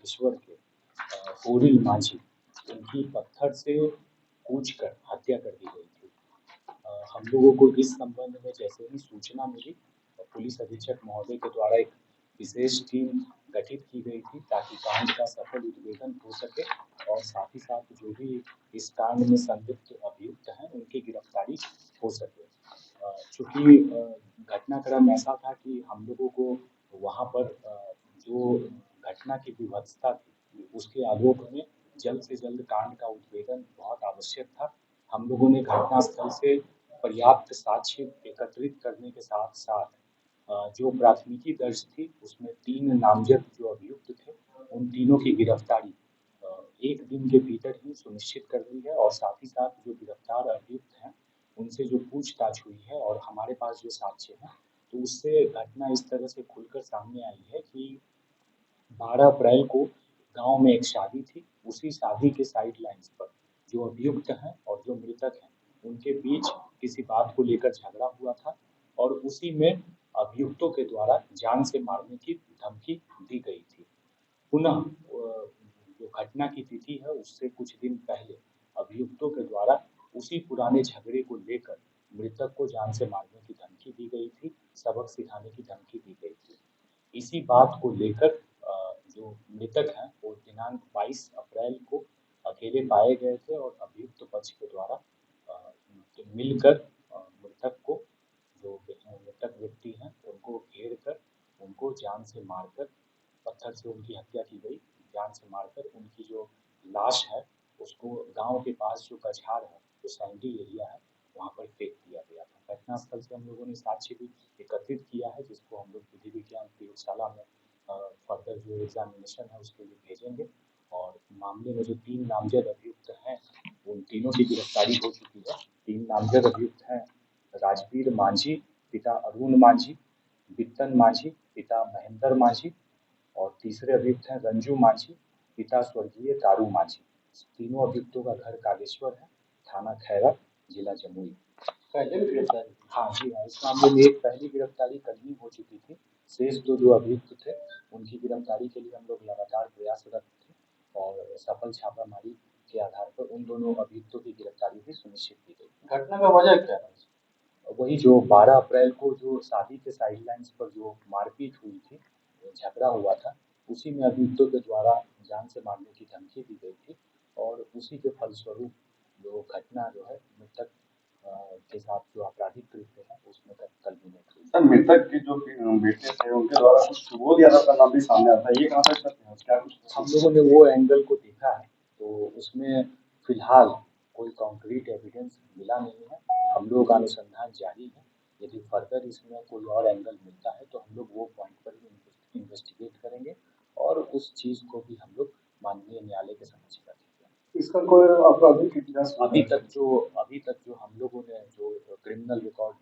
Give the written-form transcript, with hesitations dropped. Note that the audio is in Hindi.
ईश्वर के होरिल मांझी, उनकी पत्थर से कूचकर हत्या कर दी गई थी। हम लोगों को इस संबंध में जैसे ही सूचना मिली, पुलिस अधीक्षक महोदय के द्वारा एक विशेष टीम गठित की गई थी ताकि कांड का सफल उद्भेदन हो सके और साथ ही साथ जो भी इस कांड में संलिप्त अभियुक्त हैं उनकी गिरफ्तारी हो सके। चूंकि घटनाक्रम ऐसा था कि हम लोगों को वहाँ पर जो घटना की विभत्सता थी उसके आलोक में जल्द से जल्द कांड का उद्भेदन बहुत आवश्यक था। हम लोगों ने घटनास्थल से पर्याप्त साक्ष्य एकत्रित करने के साथ साथ जो प्राथमिकी दर्ज थी उसमें 3 नामजद जो अभियुक्त थे उन तीनों की गिरफ्तारी एक दिन के भीतर ही सुनिश्चित कर दी है और साथ ही साथ जो गिरफ्तार अभियुक्त हैं उनसे जो पूछताछ हुई है और हमारे पास जो साक्ष्य है तो उससे घटना इस तरह से खुलकर सामने आई है कि 12 अप्रैल को गांव में एक शादी थी। उसी शादी के साइड लाइन्स पर जो अभियुक्त हैं और जो मृतक हैं उनके बीच किसी बात को लेकर झगड़ा हुआ था और उसी में अभियुक्तों के द्वारा जान से मारने की धमकी दी गई थी। पुनः जो घटना की तिथि है उससे कुछ दिन पहले अभियुक्तों के द्वारा उसी पुराने झगड़े को लेकर मृतक को जान से मारने की धमकी दी गई थी, सबक सिखाने की धमकी दी गई थी। इसी बात को लेकर जो मृतक हैं वो दिनांक 22 अप्रैल को अकेले पाए गए थे और अभियुक्त पक्ष के द्वारा मिलकर मृतक को जो मृतक व्यक्ति हैं उनको घेर कर उनको जान से मारकर पत्थर से उनकी हत्या की गई। जान से मारकर उनकी जो लाश है उसको गांव के पास जो कछार है जो सैंडी एरिया है वहाँ पर फेंक दिया गया था। घटनास्थल से हम लोगों ने साक्ष्य भी एकत्रित किया है जिसको हम लोग विधि विज्ञान प्रयोगशाला में फर्दर जो एग्जामिनेशन है उसके लिए भेजेंगे और मामले में जो 3 नामजद अभियुक्त हैं उन तीनों की गिरफ्तारी हो चुकी है। 3 नामजद अभियुक्त हैं राजवीर मांझी पिता अरुण मांझी, बित्तन मांझी पिता महेंद्र मांझी और तीसरे अभियुक्त हैं रंजू मांझी पिता स्वर्गीय तारू मांझी। तीनों अभियुक्तों का घर कागेश्वर है, थाना खैरा, जिला जमुई। पहले भी गिरफ्तारी? हाँ जी हाँ, इस मामले में एक पहली गिरफ्तारी कल ही हो चुकी थी। शेष जो अभियुक्त थे उनकी गिरफ्तारी के लिए हम लोग लगातार प्रयासरत थे और सफल छापामारी के आधार पर उन दोनों अभियुक्तों की गिरफ्तारी भी सुनिश्चित की गई। घटना का वजह क्या है? वही जो 12 अप्रैल को जो शादी के साइडलाइंस पर जो मारपीट हुई थी, झगड़ा हुआ था, उसी में अभियुक्तों के द्वारा जान से मारने की धमकी दी गई थी और उसी के फलस्वरूप जो घटना जो है मृतक के साथ जो आपराधिक कृत्य है उसमें कल्पिनेट हुई। सर मृतक के जो बेटे थे उनके द्वारा कुछ सुबोध यादव का नाम भी सामने आता है, ये कहाँ तक सत्य है? क्या कुछ हम लोगों ने वो एंगल को देखा है तो उसमें फिलहाल कोई कॉन्क्रीट एविडेंस मिला नहीं है। हम लोगों का अनुसंधान जारी है। यदि फर्दर इसमें कोई और एंगल मिलता है तो हम लोग वो पॉइंट पर ही इन्वेस्टिगेट करेंगे और उस चीज़ को भी हम लोग माननीय न्यायालय के समक्ष रखेंगे। इसका कोई आपराधिक इतिहास अभी तक जो हम लोगों ने जो क्रिमिनल रिकॉर्ड